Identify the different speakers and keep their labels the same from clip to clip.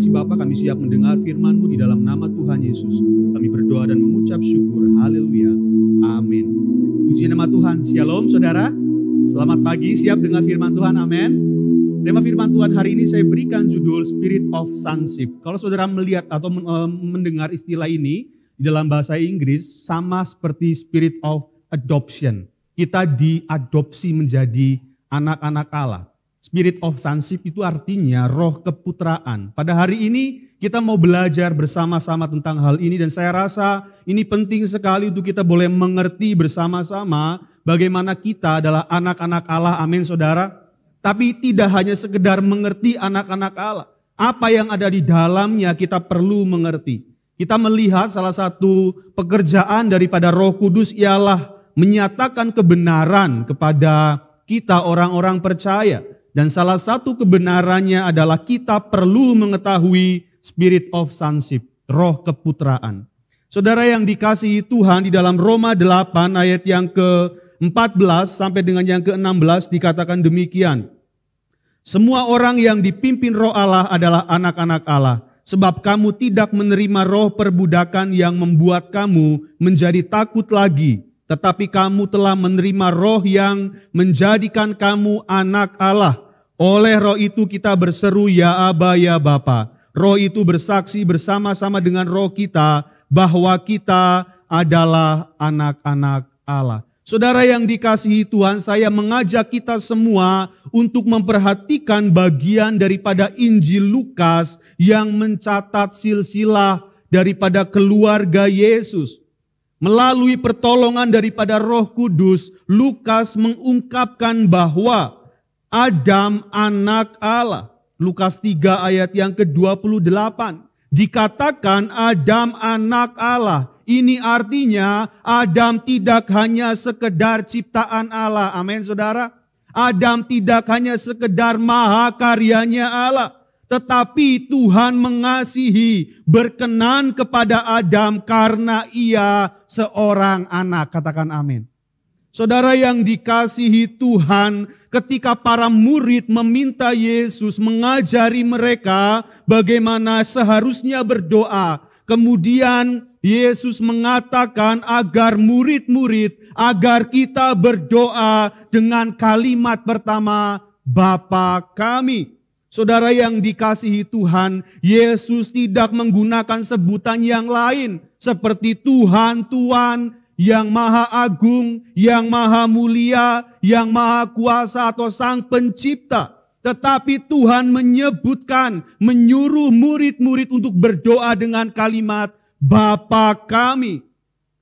Speaker 1: kasih Bapa, kami siap mendengar firman-Mu di dalam nama Tuhan Yesus. Kami berdoa dan mengucap syukur. Haleluya. Amin. Puji nama Tuhan. Shalom saudara. Selamat pagi, siap dengar firman Tuhan. Amin. Tema firman Tuhan hari ini saya berikan judul Spirit of Sonship. Kalau saudara melihat atau mendengar istilah ini di dalam bahasa Inggris, sama seperti Spirit of Adoption. Kita diadopsi menjadi anak-anak Allah. Spirit of Sonship itu artinya roh keputraan. Pada hari ini kita mau belajar bersama-sama tentang hal ini dan saya rasa ini penting sekali untuk kita boleh mengerti bersama-sama bagaimana kita adalah anak-anak Allah. Amin saudara. Tapi tidak hanya sekedar mengerti anak-anak Allah. Apa yang ada di dalamnya kita perlu mengerti. Kita melihat salah satu pekerjaan daripada Roh Kudus ialah menyatakan kebenaran kepada kita orang-orang percaya. Dan salah satu kebenarannya adalah kita perlu mengetahui Spirit of Sonship, roh keputraan. Saudara yang dikasihi Tuhan, di dalam Roma 8 ayat yang ke-14 sampai dengan yang ke-16 dikatakan demikian. Semua orang yang dipimpin roh Allah adalah anak-anak Allah. Sebab kamu tidak menerima roh perbudakan yang membuat kamu menjadi takut lagi. Tetapi kamu telah menerima roh yang menjadikan kamu anak Allah. Oleh roh itu kita berseru, ya Aba, ya Bapa. Roh itu bersaksi bersama-sama dengan roh kita bahwa kita adalah anak-anak Allah. Saudara yang dikasihi Tuhan, saya mengajak kita semua untuk memperhatikan bagian daripada Injil Lukas yang mencatat silsilah daripada keluarga Yesus. Melalui pertolongan daripada Roh Kudus, Lukas mengungkapkan bahwa Adam anak Allah. Lukas 3 ayat yang ke-28. Dikatakan Adam anak Allah. Ini artinya Adam tidak hanya sekedar ciptaan Allah. Amin saudara. Adam tidak hanya sekedar mahakaryanya Allah. Tetapi Tuhan mengasihi, berkenan kepada Adam karena ia seorang anak. Katakan amin. Saudara yang dikasihi Tuhan, ketika para murid meminta Yesus mengajari mereka bagaimana seharusnya berdoa. Kemudian Yesus mengatakan agar murid-murid, agar kita berdoa dengan kalimat pertama, Bapa kami. Saudara yang dikasihi Tuhan, Yesus tidak menggunakan sebutan yang lain seperti Tuhan, Tuhan, yang maha agung, yang maha mulia, yang maha kuasa atau sang pencipta. Tetapi Tuhan menyebutkan, menyuruh murid-murid untuk berdoa dengan kalimat Bapa kami.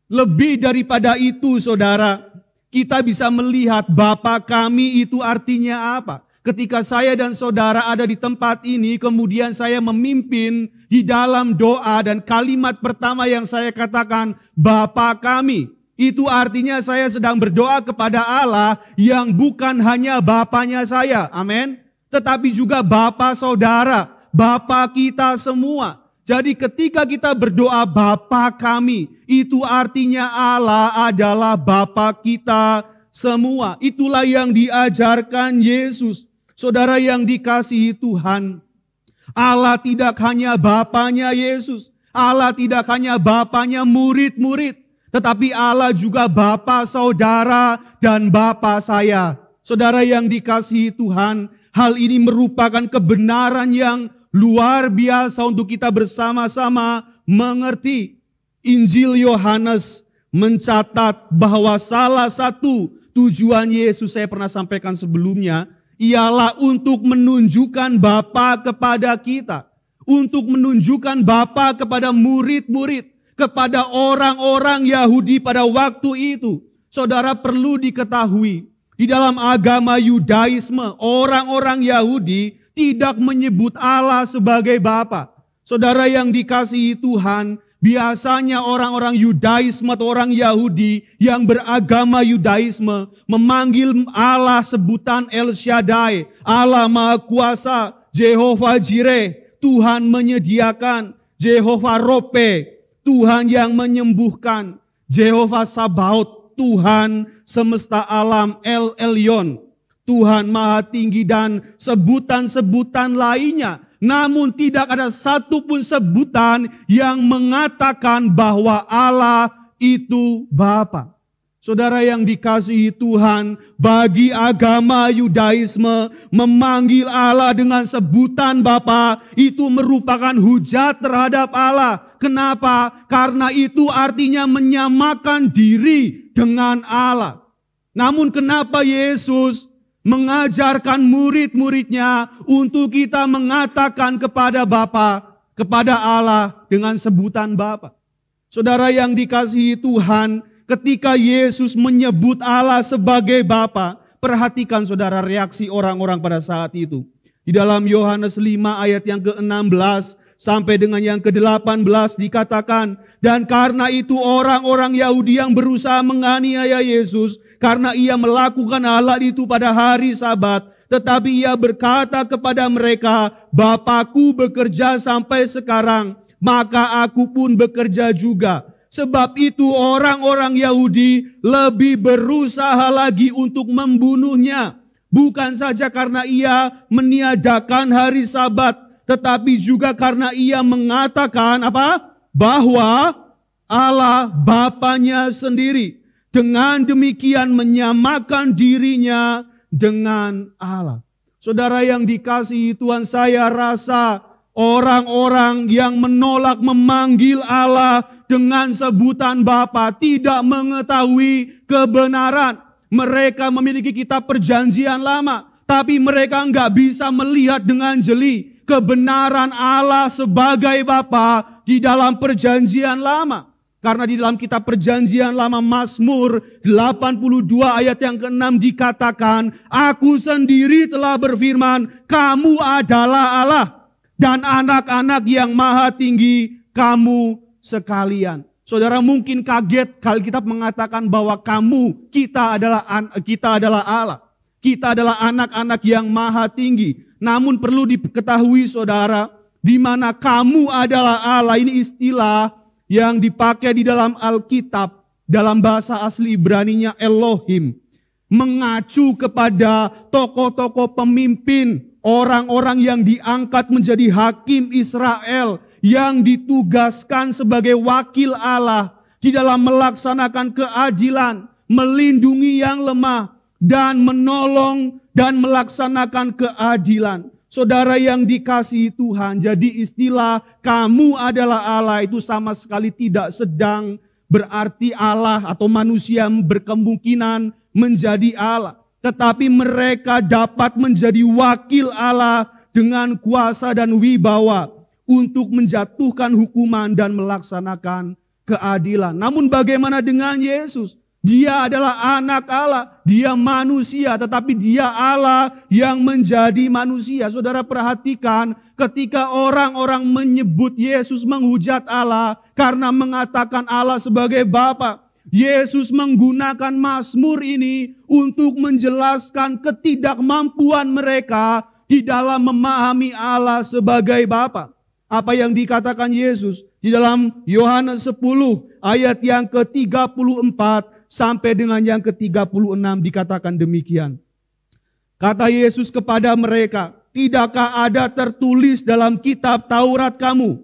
Speaker 1: Lebih daripada itu saudara, kita bisa melihat Bapa kami itu artinya apa? Ketika saya dan saudara ada di tempat ini, kemudian saya memimpin di dalam doa dan kalimat pertama yang saya katakan, Bapa kami. Itu artinya saya sedang berdoa kepada Allah yang bukan hanya Bapanya saya, amin. Tetapi juga Bapa saudara, Bapa kita semua. Jadi ketika kita berdoa Bapa kami, itu artinya Allah adalah Bapa kita semua. Itulah yang diajarkan Yesus. Saudara yang dikasihi Tuhan, Allah tidak hanya Bapanya Yesus, Allah tidak hanya Bapanya murid-murid, tetapi Allah juga Bapa saudara dan Bapa saya. Saudara yang dikasihi Tuhan, hal ini merupakan kebenaran yang luar biasa untuk kita bersama-sama mengerti. Injil Yohanes mencatat bahwa salah satu tujuan Yesus, saya pernah sampaikan sebelumnya, ialah untuk menunjukkan Bapa kepada kita. Untuk menunjukkan Bapa kepada murid-murid. Kepada orang-orang Yahudi pada waktu itu. Saudara perlu diketahui. Di dalam agama Yudaisme, orang-orang Yahudi tidak menyebut Allah sebagai Bapa. Saudara yang dikasihi Tuhan, biasanya orang-orang Yudaisme atau orang Yahudi yang beragama Yudaisme memanggil Allah sebutan El Shaddai, Allah Maha Kuasa, Jehovah Jireh, Tuhan menyediakan, Jehovah Rope, Tuhan yang menyembuhkan, Jehovah Sabaoth, Tuhan semesta alam, El Elyon, Tuhan Maha Tinggi dan sebutan-sebutan lainnya. namun tidak ada satupun sebutan yang mengatakan bahwa Allah itu Bapa. Saudara yang dikasihi Tuhan, bagi agama Yudaisme, memanggil Allah dengan sebutan Bapa itu merupakan hujat terhadap Allah. Kenapa? Karena itu artinya menyamakan diri dengan Allah. Namun kenapa Yesus mengajarkan murid-muridnya untuk kita mengatakan kepada Bapa, kepada Allah dengan sebutan Bapa? Saudara yang dikasihi Tuhan, ketika Yesus menyebut Allah sebagai Bapa, perhatikan saudara reaksi orang-orang pada saat itu. Di dalam Yohanes 5 ayat yang ke-16 sampai dengan yang ke-18 dikatakan, dan karena itu orang-orang Yahudi yang berusaha menganiaya Yesus, karena ia melakukan hal itu pada hari Sabat, tetapi ia berkata kepada mereka, Bapakku bekerja sampai sekarang, maka aku pun bekerja juga. Sebab itu orang-orang Yahudi lebih berusaha lagi untuk membunuhnya. Bukan saja karena ia meniadakan hari Sabat, tetapi juga karena ia mengatakan apa? Bahwa Allah Bapanya sendiri. Dengan demikian menyamakan dirinya dengan Allah. Saudara yang dikasihi Tuhan, saya rasa orang-orang yang menolak memanggil Allah dengan sebutan Bapa tidak mengetahui kebenaran. Mereka memiliki kitab perjanjian lama, tapi mereka enggak bisa melihat dengan jeli kebenaran Allah sebagai Bapa di dalam perjanjian lama. Karena di dalam kitab perjanjian lama Mazmur 82 ayat yang ke-6 dikatakan, Aku sendiri telah berfirman, kamu adalah Allah, dan anak-anak yang maha tinggi kamu sekalian. Saudara mungkin kaget kalau kita mengatakan bahwa kita adalah Allah. Kita adalah anak-anak yang maha tinggi. Namun perlu diketahui saudara, di mana kamu adalah Allah, ini istilah yang dipakai di dalam Alkitab, dalam bahasa asli Ibraninya Elohim, mengacu kepada tokoh-tokoh pemimpin, orang-orang yang diangkat menjadi hakim Israel, yang ditugaskan sebagai wakil Allah di dalam melaksanakan keadilan, melindungi yang lemah, dan menolong dan melaksanakan keadilan. Saudara yang dikasihi Tuhan, jadi istilah kamu adalah Allah itu sama sekali tidak sedang berarti Allah atau manusia berkemungkinan menjadi Allah. Tetapi mereka dapat menjadi wakil Allah dengan kuasa dan wibawa untuk menjatuhkan hukuman dan melaksanakan keadilan. Namun bagaimana dengan Yesus? Dia adalah anak Allah, dia manusia, tetapi dia Allah yang menjadi manusia. Saudara perhatikan ketika orang-orang menyebut Yesus menghujat Allah karena mengatakan Allah sebagai Bapa. Yesus menggunakan Mazmur ini untuk menjelaskan ketidakmampuan mereka di dalam memahami Allah sebagai Bapa. Apa yang dikatakan Yesus di dalam Yohanes 10 ayat yang ke-34 sampai dengan yang ke-36 dikatakan demikian. Kata Yesus kepada mereka, tidakkah ada tertulis dalam kitab Taurat kamu,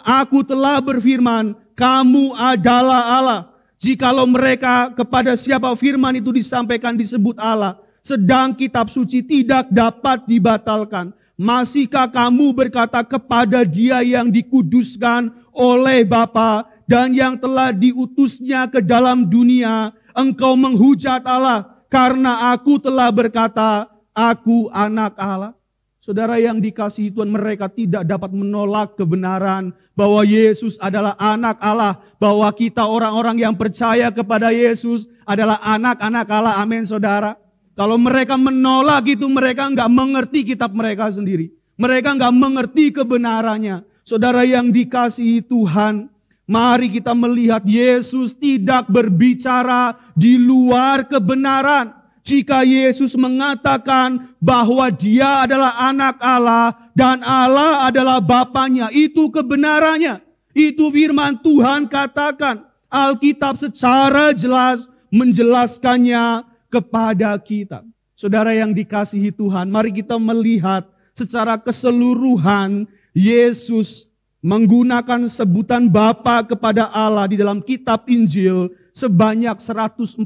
Speaker 1: Aku telah berfirman, kamu adalah Allah. Jikalau mereka kepada siapa firman itu disampaikan disebut Allah, sedang kitab suci tidak dapat dibatalkan. Masihkah kamu berkata kepada dia yang dikuduskan oleh Bapa dan yang telah diutusnya ke dalam dunia, engkau menghujat Allah karena aku telah berkata, aku anak Allah. Saudara yang dikasihi Tuhan, mereka tidak dapat menolak kebenaran bahwa Yesus adalah anak Allah, bahwa kita orang-orang yang percaya kepada Yesus adalah anak-anak Allah. Amin saudara. Kalau mereka menolak itu, mereka enggak mengerti kitab mereka sendiri. Mereka enggak mengerti kebenarannya. Saudara yang dikasihi Tuhan, mari kita melihat Yesus tidak berbicara di luar kebenaran. Jika Yesus mengatakan bahwa dia adalah anak Allah dan Allah adalah Bapanya, itu kebenarannya. Itu firman Tuhan katakan. Alkitab secara jelas menjelaskannya kepada kita. Saudara yang dikasihi Tuhan, mari kita melihat secara keseluruhan Yesus menggunakan sebutan Bapa kepada Allah di dalam kitab Injil sebanyak 149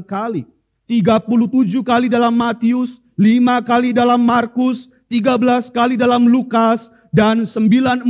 Speaker 1: kali. 37 kali dalam Matius, 5 kali dalam Markus, 13 kali dalam Lukas, dan 94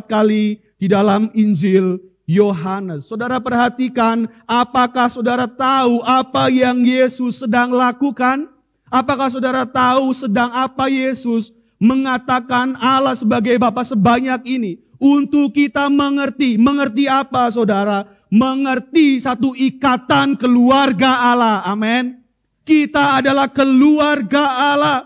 Speaker 1: kali di dalam Injil Yohanes. Saudara perhatikan, apakah saudara tahu apa yang Yesus sedang lakukan? Apakah saudara tahu sedang apa Yesus mengatakan Allah sebagai Bapa sebanyak ini? Untuk kita mengerti. Mengerti apa saudara? Mengerti satu ikatan keluarga Allah. Amin. Kita adalah keluarga Allah.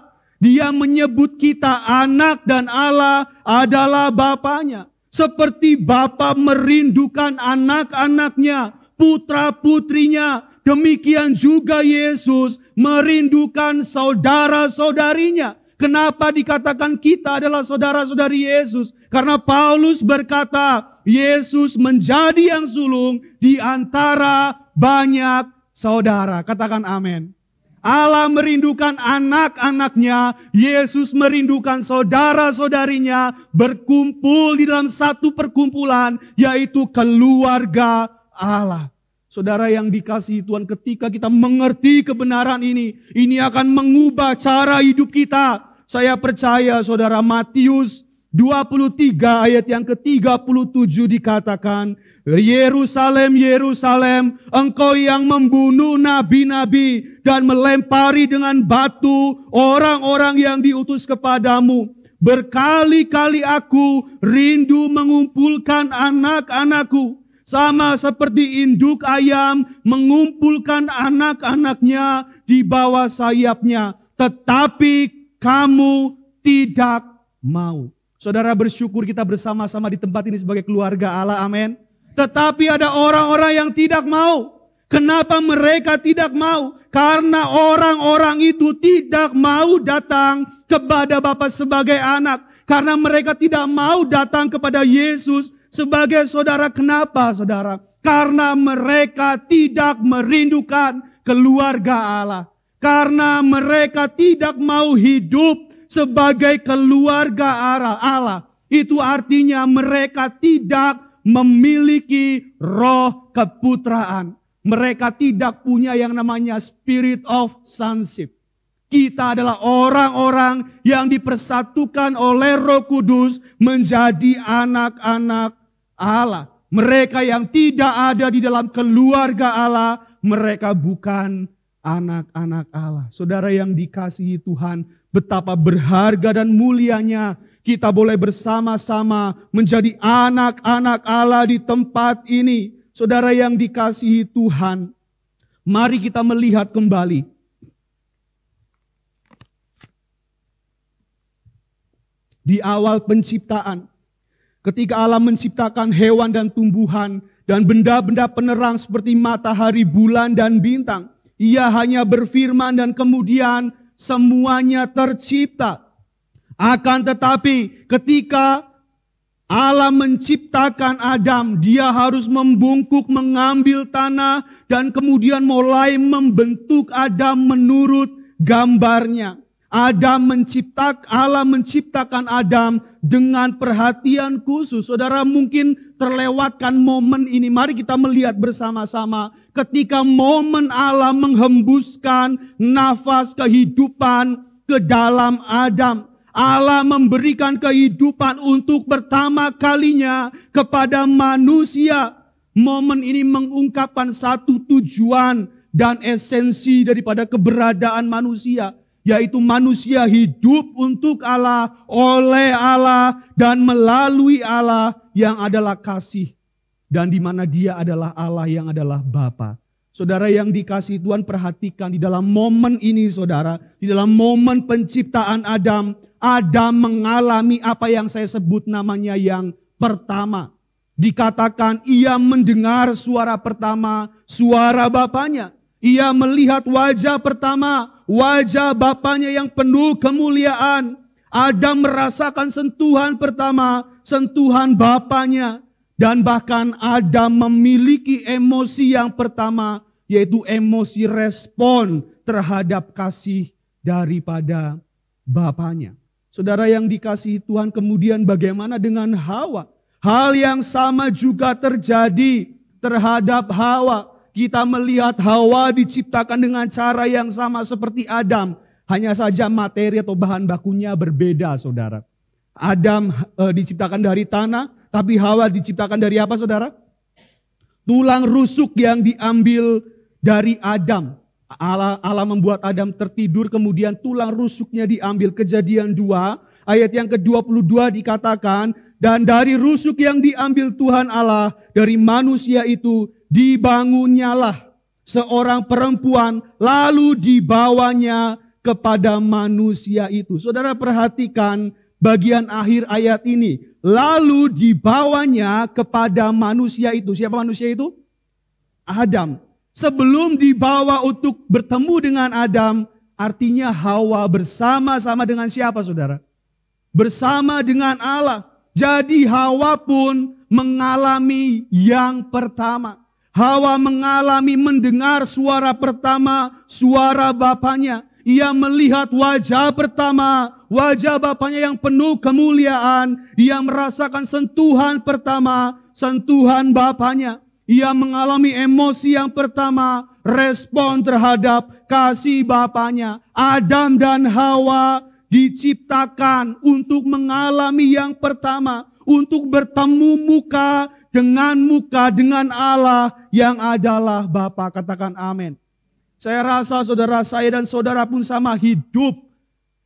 Speaker 1: Dia menyebut kita anak dan Allah adalah Bapanya. Seperti Bapa merindukan anak-anaknya, putra-putrinya, demikian juga Yesus merindukan saudara-saudarinya. Kenapa dikatakan kita adalah saudara-saudari Yesus? Karena Paulus berkata, Yesus menjadi yang sulung di antara banyak saudara. Katakan amin. Allah merindukan anak-anaknya, Yesus merindukan saudara-saudarinya berkumpul di dalam satu perkumpulan, yaitu keluarga Allah. Saudara yang dikasihi Tuhan, ketika kita mengerti kebenaran ini akan mengubah cara hidup kita. Saya percaya saudara, Matius 23 ayat yang ke-37 dikatakan, Yerusalem, Yerusalem, engkau yang membunuh nabi-nabi dan melempari dengan batu orang-orang yang diutus kepadamu. Berkali-kali aku rindu mengumpulkan anak-anakku, sama seperti induk ayam mengumpulkan anak-anaknya di bawah sayapnya, tetapi kamu tidak mau. Saudara bersyukur kita bersama-sama di tempat ini sebagai keluarga Allah, amin. Tetapi ada orang-orang yang tidak mau. Kenapa mereka tidak mau? Karena orang-orang itu tidak mau datang kepada Bapa sebagai anak. Karena mereka tidak mau datang kepada Yesus sebagai saudara. Kenapa saudara? Karena mereka tidak merindukan keluarga Allah. Karena mereka tidak mau hidup sebagai keluarga Allah. Itu artinya mereka tidak memiliki roh keputraan. Mereka tidak punya yang namanya spirit of sonship. Kita adalah orang-orang yang dipersatukan oleh Roh Kudus menjadi anak-anak Allah. Mereka yang tidak ada di dalam keluarga Allah, mereka bukan anak-anak Allah. Saudara yang dikasihi Tuhan, betapa berharga dan mulianya kita boleh bersama-sama menjadi anak-anak Allah di tempat ini. Saudara yang dikasihi Tuhan, mari kita melihat kembali. Di awal penciptaan, ketika Allah menciptakan hewan dan tumbuhan dan benda-benda penerang seperti matahari, bulan, dan bintang, Ia hanya berfirman dan kemudian semuanya tercipta. Akan tetapi ketika Allah menciptakan Adam, Dia harus membungkuk, mengambil tanah, dan kemudian mulai membentuk Adam menurut gambarnya. Allah menciptakan Adam dengan perhatian khusus. Saudara mungkin terlewatkan momen ini. Mari kita melihat bersama-sama ketika momen Allah menghembuskan nafas kehidupan ke dalam Adam. Allah memberikan kehidupan untuk pertama kalinya kepada manusia. Momen ini mengungkapkan satu tujuan dan esensi daripada keberadaan manusia, yaitu manusia hidup untuk Allah, oleh Allah, dan melalui Allah yang adalah kasih, dan di mana Dia adalah Allah yang adalah Bapa. Saudara yang dikasihi Tuhan, perhatikan di dalam momen ini saudara, di dalam momen penciptaan Adam mengalami apa yang saya sebut namanya yang pertama. Dikatakan ia mendengar suara pertama, suara Bapanya. Ia melihat wajah pertama, wajah Bapanya yang penuh kemuliaan. Adam merasakan sentuhan pertama, sentuhan Bapanya. Dan bahkan Adam memiliki emosi yang pertama, yaitu emosi respon terhadap kasih daripada Bapanya. Saudara yang dikasihi Tuhan, kemudian bagaimana dengan Hawa? Hal yang sama juga terjadi terhadap Hawa. Kita melihat Hawa diciptakan dengan cara yang sama seperti Adam. Hanya saja materi atau bahan bakunya berbeda, saudara. Adam diciptakan dari tanah, tapi Hawa diciptakan dari apa, saudara? Tulang rusuk yang diambil dari Adam. Allah membuat Adam tertidur, kemudian tulang rusuknya diambil. Kejadian 2 ayat yang ke-22 dikatakan, dan dari rusuk yang diambil Tuhan Allah dari manusia itu dibangunnyalah seorang perempuan, lalu dibawanya kepada manusia itu. Saudara perhatikan bagian akhir ayat ini. Lalu dibawanya kepada manusia itu. Siapa manusia itu? Adam. Sebelum dibawa untuk bertemu dengan Adam, artinya Hawa bersama-sama dengan siapa, saudara? Bersama dengan Allah. Jadi Hawa pun mengalami yang pertama. Hawa mengalami mendengar suara pertama, suara bapaknya. Ia melihat wajah pertama, wajah bapaknya yang penuh kemuliaan. Ia merasakan sentuhan pertama, sentuhan bapaknya. Ia mengalami emosi yang pertama, respon terhadap kasih bapaknya. Adam dan Hawa diciptakan untuk mengalami yang pertama, untuk bertemu muka dengan Allah yang adalah Bapa. Katakan amin. Saya rasa saudara saya dan saudara pun sama, hidup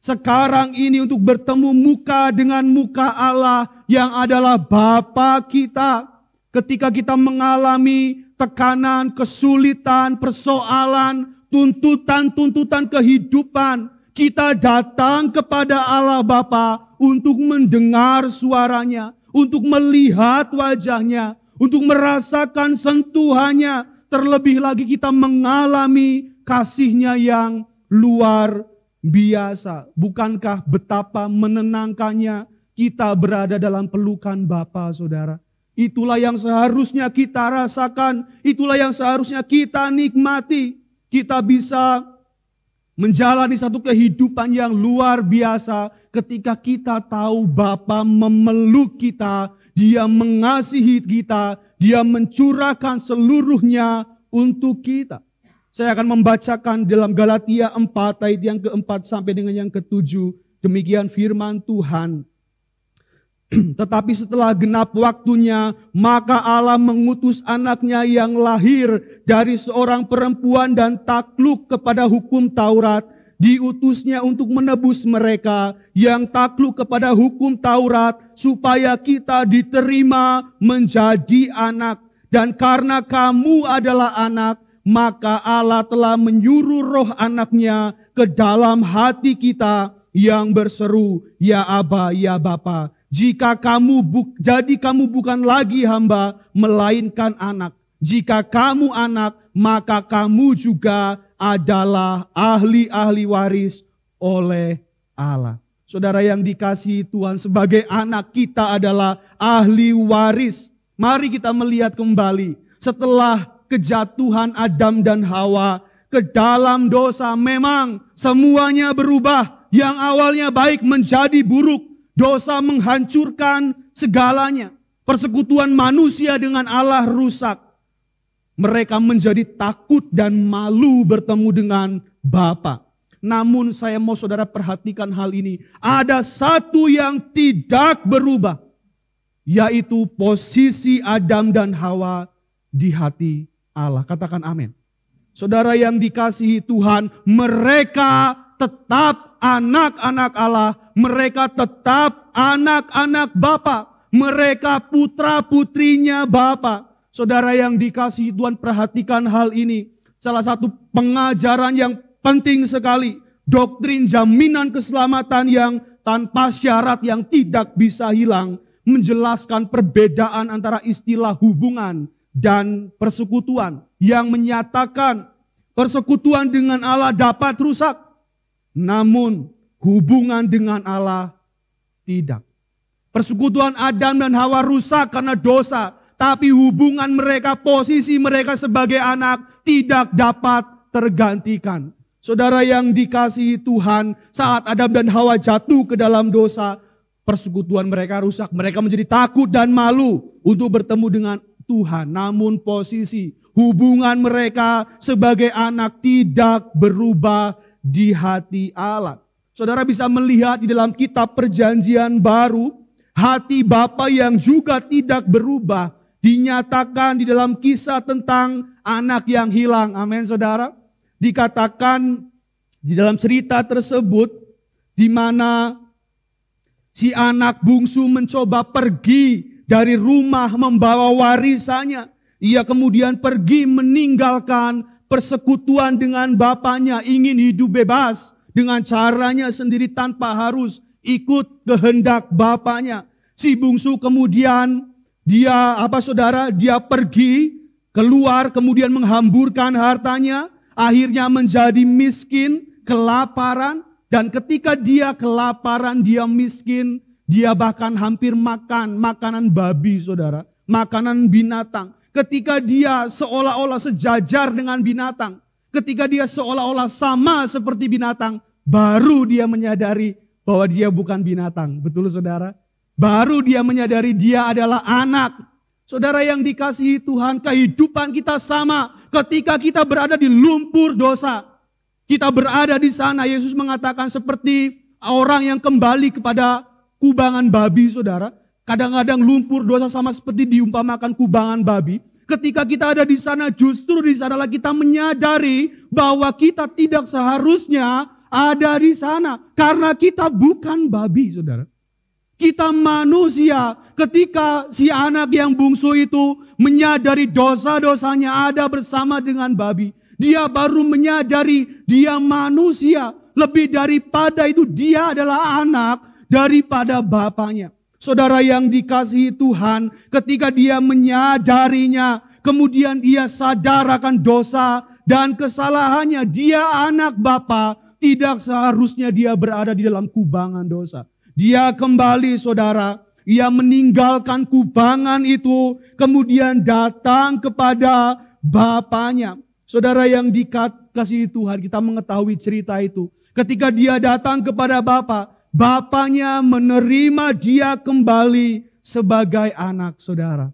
Speaker 1: sekarang ini untuk bertemu muka dengan muka Allah yang adalah Bapa kita. Ketika kita mengalami tekanan, kesulitan, persoalan, tuntutan kehidupan, kita datang kepada Allah Bapa untuk mendengar suaranya, untuk melihat wajahnya, untuk merasakan sentuhannya. Terlebih lagi kita mengalami kasih-Nya yang luar biasa. Bukankah betapa menenangkannya kita berada dalam pelukan Bapa, saudara? Itulah yang seharusnya kita rasakan, itulah yang seharusnya kita nikmati. Kita bisa menjalani satu kehidupan yang luar biasa ketika kita tahu Bapa memeluk kita, Dia mengasihi kita, Dia mencurahkan seluruhnya untuk kita. Saya akan membacakan dalam Galatia 4 ayat yang ke-4 sampai dengan yang ke-7. Demikian firman Tuhan. Tetapi setelah genap waktunya, maka Allah mengutus anaknya yang lahir dari seorang perempuan dan takluk kepada hukum Taurat. Diutusnya untuk menebus mereka yang takluk kepada hukum Taurat, supaya kita diterima menjadi anak. Dan karena kamu adalah anak, maka Allah telah menyuruh roh anaknya ke dalam hati kita yang berseru, ya Aba, ya Bapa. Jika kamu bukan lagi hamba, melainkan anak. Jika kamu anak, maka kamu juga adalah ahli-ahli waris oleh Allah. Saudara yang dikasihi Tuhan, sebagai anak kita adalah ahli waris. Mari kita melihat kembali. Setelah kejatuhan Adam dan Hawa ke dalam dosa, memang semuanya berubah. Yang awalnya baik menjadi buruk. Dosa menghancurkan segalanya. Persekutuan manusia dengan Allah rusak. Mereka menjadi takut dan malu bertemu dengan Bapa. Namun saya mau saudara perhatikan hal ini. Ada satu yang tidak berubah. Yaitu posisi Adam dan Hawa di hati Allah. Katakan amin. Saudara yang dikasihi Tuhan, mereka tetap anak-anak Allah. Mereka tetap anak-anak Bapa. Mereka putra-putrinya Bapa. Saudara yang dikasihi Tuhan, perhatikan hal ini. Salah satu pengajaran yang penting sekali. Doktrin jaminan keselamatan yang tanpa syarat, yang tidak bisa hilang. Menjelaskan perbedaan antara istilah hubungan dan persekutuan. Yang menyatakan persekutuan dengan Allah dapat rusak. Namun hubungan dengan Allah tidak. Persekutuan Adam dan Hawa rusak karena dosa. Tapi hubungan mereka, posisi mereka sebagai anak tidak dapat tergantikan. Saudara yang dikasihi Tuhan, saat Adam dan Hawa jatuh ke dalam dosa, persekutuan mereka rusak. Mereka menjadi takut dan malu untuk bertemu dengan Tuhan. Namun posisi hubungan mereka sebagai anak tidak berubah di hati Allah. Saudara bisa melihat di dalam kitab Perjanjian Baru, hati Bapa yang juga tidak berubah dinyatakan di dalam kisah tentang anak yang hilang. Amin, saudara. Dikatakan di dalam cerita tersebut di mana si anak bungsu mencoba pergi dari rumah membawa warisannya. Ia kemudian pergi meninggalkan persekutuan dengan bapaknya, ingin hidup bebas dengan caranya sendiri tanpa harus ikut kehendak bapaknya. Si bungsu kemudian dia pergi keluar kemudian menghamburkan hartanya, akhirnya menjadi miskin, kelaparan, dan ketika dia kelaparan, dia miskin, dia bahkan hampir makan makanan babi, saudara, makanan binatang. Ketika dia seolah-olah sejajar dengan binatang, ketika dia seolah-olah sama seperti binatang, baru dia menyadari bahwa dia bukan binatang. Betul, saudara? Baru dia menyadari dia adalah anak. Saudara yang dikasihi Tuhan, kehidupan kita sama ketika kita berada di lumpur dosa. Kita berada di sana, Yesus mengatakan seperti orang yang kembali kepada kubangan babi, saudara. Kadang-kadang lumpur dosa sama seperti diumpamakan kubangan babi. Ketika kita ada di sana, justru di sanalah kita menyadari bahwa kita tidak seharusnya ada di sana. Karena kita bukan babi, saudara. Kita manusia. Ketika si anak yang bungsu itu menyadari dosa-dosanya ada bersama dengan babi, dia baru menyadari dia manusia. Lebih daripada itu, dia adalah anak daripada bapaknya. Saudara yang dikasihi Tuhan, ketika dia menyadarinya, kemudian dia sadar akan dosa dan kesalahannya. Dia anak bapa, tidak seharusnya dia berada di dalam kubangan dosa. Dia kembali, saudara, ia meninggalkan kubangan itu, kemudian datang kepada bapaknya. Saudara yang dikasihi Tuhan, kita mengetahui cerita itu. Ketika dia datang kepada bapaknya menerima dia kembali sebagai anak, saudara.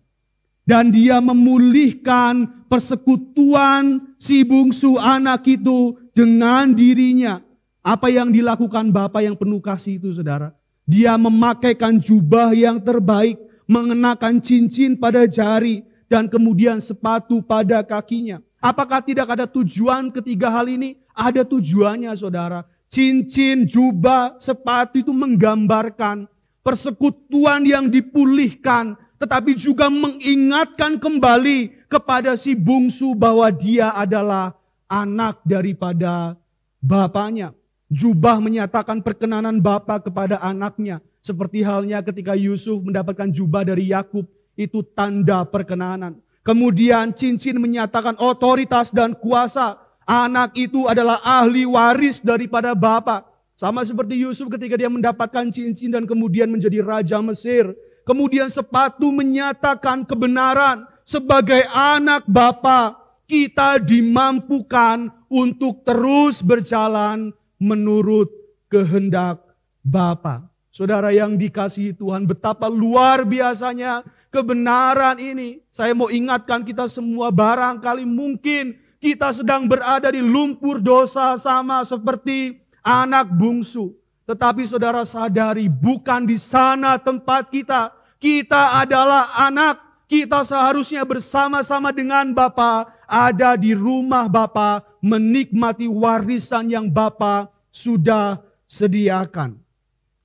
Speaker 1: Dan dia memulihkan persekutuan si bungsu anak itu dengan dirinya. Apa yang dilakukan Bapa yang penuh kasih itu, saudara? Dia memakaikan jubah yang terbaik, mengenakan cincin pada jari, dan kemudian sepatu pada kakinya. Apakah tidak ada tujuan ketiga hal ini? Ada tujuannya, saudara. Cincin, jubah, sepatu itu menggambarkan persekutuan yang dipulihkan, tetapi juga mengingatkan kembali kepada si bungsu bahwa dia adalah anak daripada bapaknya. Jubah menyatakan perkenanan bapa kepada anaknya. Seperti halnya ketika Yusuf mendapatkan jubah dari Yakub, itu tanda perkenanan. Kemudian cincin menyatakan otoritas dan kuasa. Anak itu adalah ahli waris daripada bapa. Sama seperti Yusuf ketika dia mendapatkan cincin dan kemudian menjadi raja Mesir. Kemudian sepatu menyatakan kebenaran. Sebagai anak bapa, kita dimampukan untuk terus berjalan menurut kehendak Bapa. Saudara yang dikasihi Tuhan, betapa luar biasanya kebenaran ini. Saya mau ingatkan kita semua, barangkali mungkin kita sedang berada di lumpur dosa sama seperti anak bungsu. Tetapi saudara sadari, bukan di sana tempat kita. Kita adalah anak. Kita seharusnya bersama-sama dengan Bapa, ada di rumah Bapa, menikmati warisan yang Bapa sudah sediakan.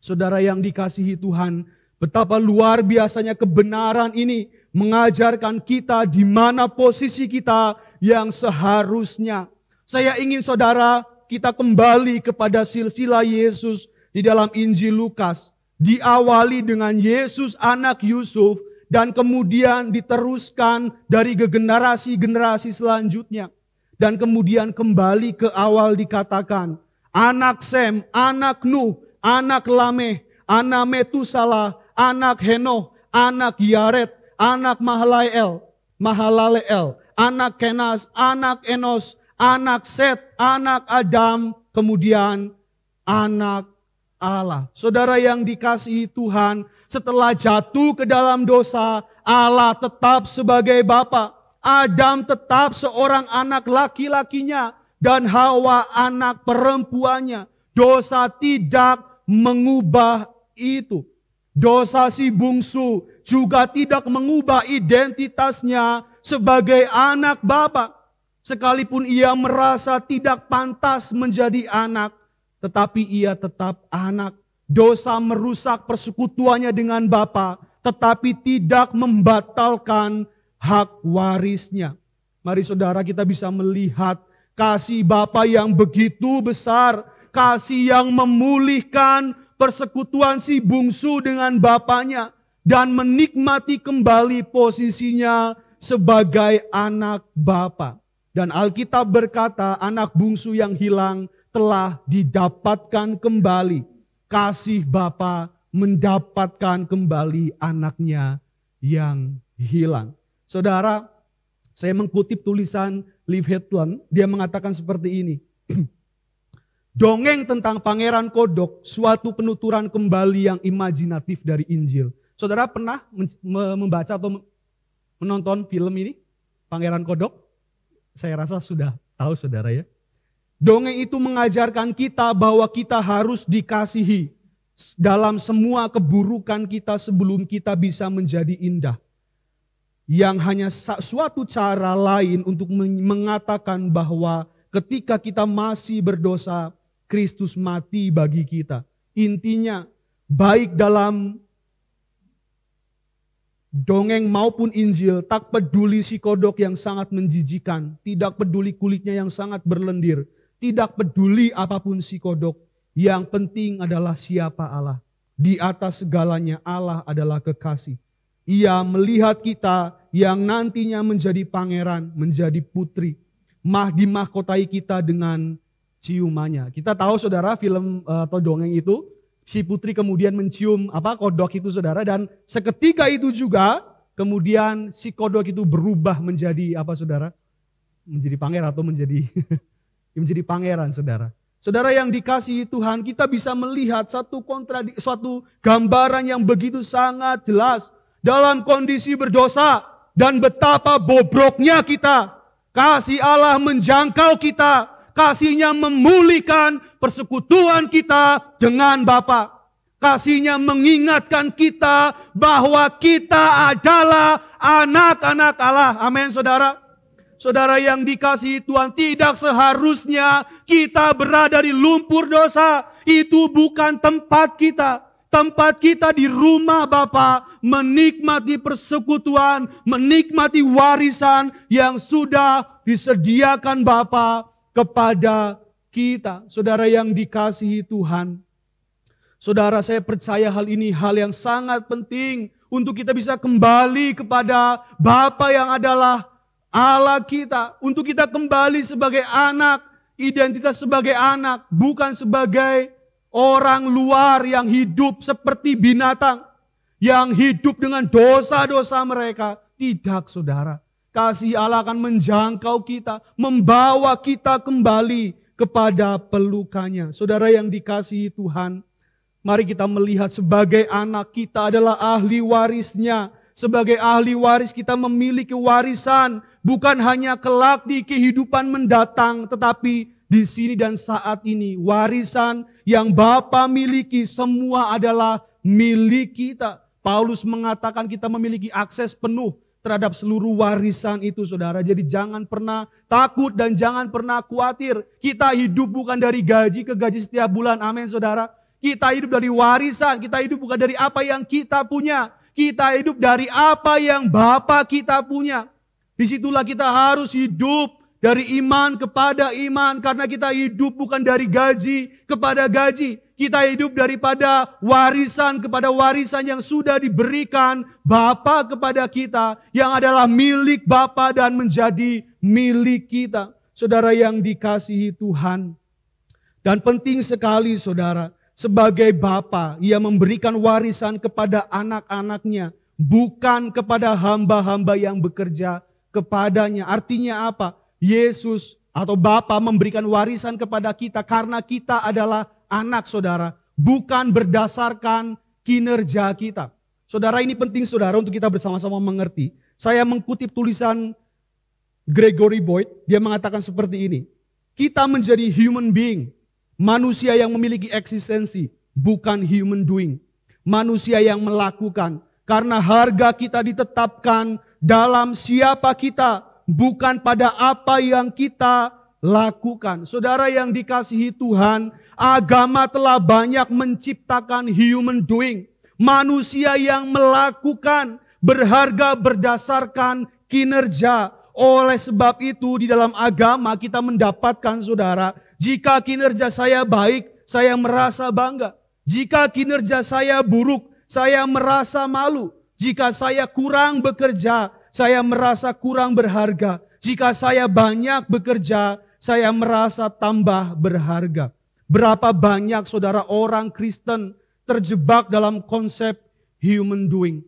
Speaker 1: Saudara yang dikasihi Tuhan, betapa luar biasanya kebenaran ini mengajarkan kita di mana posisi kita yang seharusnya. Saya ingin saudara kita kembali kepada silsilah Yesus di dalam Injil Lukas. Diawali dengan Yesus anak Yusuf dan kemudian diteruskan dari generasi-generasi selanjutnya. Dan kemudian kembali ke awal dikatakan, anak Sem, anak Nuh, anak Lameh, anak Metusalah, anak Henoh, anak Yared, anak Mahalaleel, anak Kenas, anak Enos, anak Set, anak Adam, kemudian anak Allah. Saudara yang dikasihi Tuhan, setelah jatuh ke dalam dosa, Allah tetap sebagai Bapa. Adam tetap seorang anak laki-lakinya dan Hawa anak perempuannya. Dosa tidak mengubah itu. Dosa si bungsu juga tidak mengubah identitasnya sebagai anak Bapa. Sekalipun ia merasa tidak pantas menjadi anak, tetapi ia tetap anak. Dosa merusak persekutuannya dengan Bapa, tetapi tidak membatalkan hak warisnya. Mari saudara, kita bisa melihat kasih Bapa yang begitu besar, kasih yang memulihkan persekutuan si bungsu dengan bapaknya dan menikmati kembali posisinya sebagai anak Bapa. Dan Alkitab berkata, anak bungsu yang hilang telah didapatkan kembali. Kasih Bapa mendapatkan kembali anaknya yang hilang. Saudara, saya mengutip tulisan Liv Hetland, dia mengatakan seperti ini. Dongeng tentang Pangeran Kodok, suatu penuturan kembali yang imajinatif dari Injil. Saudara pernah membaca atau menonton film ini, Pangeran Kodok? Saya rasa sudah tahu saudara ya. Dongeng itu mengajarkan kita bahwa kita harus dikasihi dalam semua keburukan kita sebelum kita bisa menjadi indah. Yang hanya suatu cara lain untuk mengatakan bahwa ketika kita masih berdosa, Kristus mati bagi kita. Intinya, baik dalam dongeng maupun Injil, tak peduli si kodok yang sangat menjijikan, tidak peduli kulitnya yang sangat berlendir, tidak peduli apapun si kodok, yang penting adalah siapa Allah. Di atas segalanya Allah adalah kekasih. Ia melihat kita yang nantinya menjadi pangeran, menjadi putri, dimahkotai kita dengan ciumannya. Kita tahu saudara film atau dongeng itu, si putri kemudian mencium kodok itu saudara, dan seketika itu juga kemudian si kodok itu berubah menjadi saudara? Menjadi pangeran atau menjadi menjadi pangeran saudara. Saudara yang dikasihi Tuhan, kita bisa melihat suatu gambaran yang begitu sangat jelas dalam kondisi berdosa dan betapa bobroknya kita. Kasih Allah menjangkau kita. Kasihnya memulihkan persekutuan kita dengan Bapa. Kasihnya mengingatkan kita bahwa kita adalah anak-anak Allah. Amin saudara. Saudara yang dikasihi Tuhan, tidak seharusnya kita berada di lumpur dosa. Itu bukan tempat kita. Tempat kita di rumah Bapa, menikmati persekutuan, menikmati warisan yang sudah disediakan Bapa kepada kita. Saudara yang dikasihi Tuhan, saudara, saya percaya hal ini hal yang sangat penting untuk kita bisa kembali kepada Bapa yang adalah Allah kita, untuk kita kembali sebagai anak, identitas sebagai anak, bukan sebagai orang luar yang hidup seperti binatang, yang hidup dengan dosa-dosa mereka. Tidak saudara. Kasih Allah akan menjangkau kita, membawa kita kembali kepada pelukannya. Saudara yang dikasihi Tuhan, mari kita melihat sebagai anak kita adalah ahli warisnya. Sebagai ahli waris kita memiliki warisan, bukan hanya kelak di kehidupan mendatang, tetapi di sini dan saat ini. Warisan yang Bapa miliki semua adalah milik kita. Paulus mengatakan kita memiliki akses penuh terhadap seluruh warisan itu saudara. Jadi jangan pernah takut dan jangan pernah khawatir. Kita hidup bukan dari gaji ke gaji setiap bulan. Amin saudara. Kita hidup dari warisan. Kita hidup bukan dari apa yang kita punya. Kita hidup dari apa yang Bapa kita punya. Disitulah kita harus hidup dari iman kepada iman. Karena kita hidup bukan dari gaji kepada gaji. Kita hidup daripada warisan kepada warisan yang sudah diberikan Bapa kepada kita. Yang adalah milik Bapa dan menjadi milik kita. Saudara yang dikasihi Tuhan. Dan penting sekali saudara. Sebagai Bapa, Ia memberikan warisan kepada anak-anaknya. Bukan kepada hamba-hamba yang bekerja kepadanya. Artinya apa? Yesus atau Bapa memberikan warisan kepada kita karena kita adalah anak saudara, bukan berdasarkan kinerja kita. Saudara, ini penting saudara untuk kita bersama-sama mengerti. Saya mengutip tulisan Gregory Boyd, dia mengatakan seperti ini. Kita menjadi human being, manusia yang memiliki eksistensi, bukan human doing. Manusia yang melakukan, karena harga kita ditetapkan dalam siapa kita, bukan pada apa yang kita lakukan. Saudara yang dikasihi Tuhan, agama telah banyak menciptakan human doing. Manusia yang melakukan, berharga berdasarkan kinerja. Oleh sebab itu di dalam agama kita mendapatkan saudara, jika kinerja saya baik, saya merasa bangga. Jika kinerja saya buruk, saya merasa malu. Jika saya kurang bekerja, saya merasa kurang berharga. Jika saya banyak bekerja, saya merasa tambah berharga. Berapa banyak saudara orang Kristen terjebak dalam konsep human doing,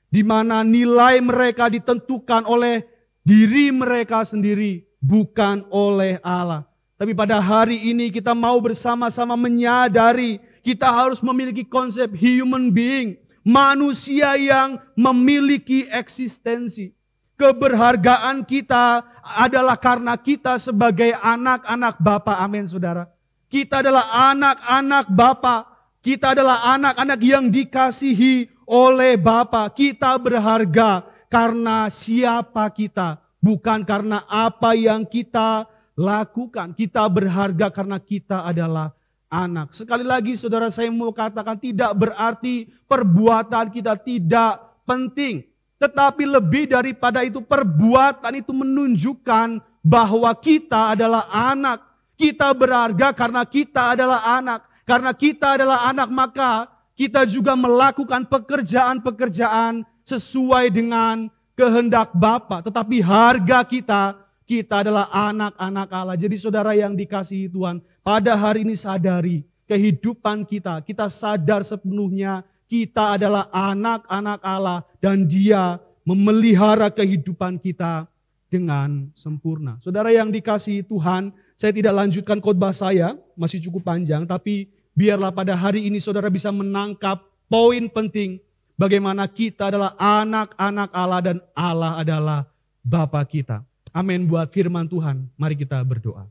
Speaker 1: di mana nilai mereka ditentukan oleh diri mereka sendiri, bukan oleh Allah. Tapi pada hari ini kita mau bersama-sama menyadari kita harus memiliki konsep human being, manusia yang memiliki eksistensi. Keberhargaan kita adalah karena kita sebagai anak-anak Bapa. Amin saudara. Kita adalah anak-anak Bapa. Kita adalah anak-anak yang dikasihi oleh Bapa. Kita berharga karena siapa kita, bukan karena apa yang kita lakukan. Kita berharga karena kita adalah anak. Sekali lagi saudara, saya mau katakan tidak berarti perbuatan kita tidak penting. Tetapi lebih daripada itu, perbuatan itu menunjukkan bahwa kita adalah anak. Kita berharga karena kita adalah anak. Karena kita adalah anak, maka kita juga melakukan pekerjaan-pekerjaan sesuai dengan kehendak Bapa. Tetapi harga kita adalah anak-anak Allah. Jadi saudara yang dikasihi Tuhan, pada hari ini sadari kehidupan kita sadar sepenuhnya kita adalah anak-anak Allah dan Dia memelihara kehidupan kita dengan sempurna. Saudara yang dikasihi Tuhan, saya tidak lanjutkan khotbah saya, masih cukup panjang, tapi biarlah pada hari ini saudara bisa menangkap poin penting bagaimana kita adalah anak-anak Allah dan Allah adalah Bapa kita. Amin buat firman Tuhan. Mari kita berdoa.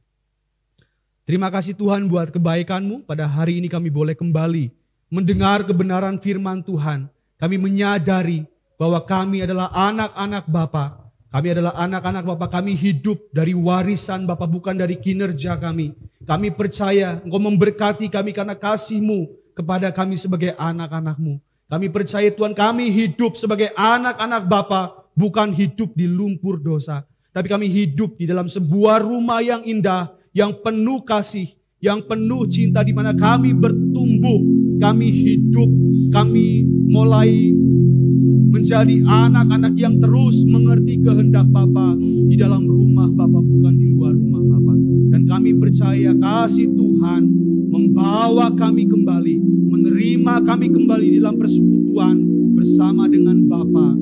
Speaker 1: Terima kasih Tuhan buat kebaikan-Mu. Pada hari ini kami boleh kembali mendengar kebenaran firman Tuhan. Kami menyadari bahwa kami adalah anak-anak Bapa. Kami adalah anak-anak Bapa. Kami hidup dari warisan Bapa, bukan dari kinerja kami. Kami percaya Engkau memberkati kami karena kasih-Mu kepada kami sebagai anak-anak-Mu. Kami percaya Tuhan, kami hidup sebagai anak-anak Bapa, bukan hidup di lumpur dosa. Tapi kami hidup di dalam sebuah rumah yang indah, yang penuh kasih, yang penuh cinta, di mana kami bertumbuh, kami hidup, kami mulai menjadi anak-anak yang terus mengerti kehendak Bapa di dalam rumah Bapa, bukan di luar rumah Bapa. Dan kami percaya kasih Tuhan membawa kami kembali, menerima kami kembali dalam persekutuan bersama dengan Bapa